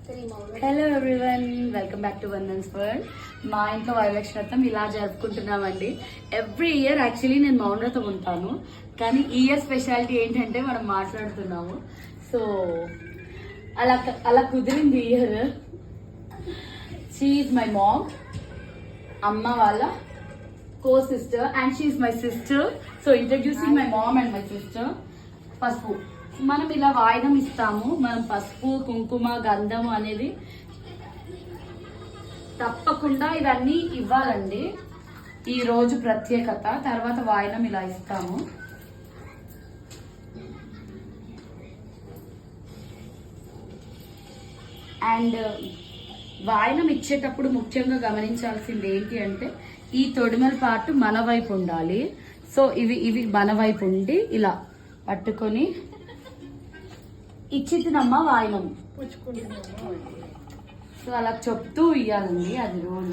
Hello everyone, welcome back to Vandana's world. మా ఇంట్లో వరలక్ష్మి వ్రతం ఇలా జరుపుకుంటున్నామండి. ఎవ్రీ ఇయర్ యాక్చువల్లీ నేను మౌన వ్రతం ఉంటాను, కానీ ఈ ఇయర్ స్పెషాలిటీ ఏంటంటే మనం మాట్లాడుతున్నాము. సో అలా అలా కుదిరింది ఈ year. She is my mom, అమ్మ వాళ్ళ co-sister, and she is my sister. So introducing my mom and my sister. పసుపు మనం ఇలా వాయినం ఇస్తాము. మనం పసుపు, కుంకుమ, గంధము అనేది తప్పకుండా ఇవన్నీ ఇవ్వాలండి. ఈ రోజు ప్రత్యేకత. తర్వాత వాయినం ఇలా ఇస్తాము. అండ్ వాయినం ఇచ్చేటప్పుడు ముఖ్యంగా గమనించాల్సింది ఏంటి అంటే ఈ తొడిమల పాటు మన వైపు ఉండాలి. సో ఇవి మన వైపు ఉండి ఇలా పట్టుకొని ఇచ్చినమ్మ వాయినం. సో అలా చెప్తూ ఇయ్యాలండి, అది రూల్.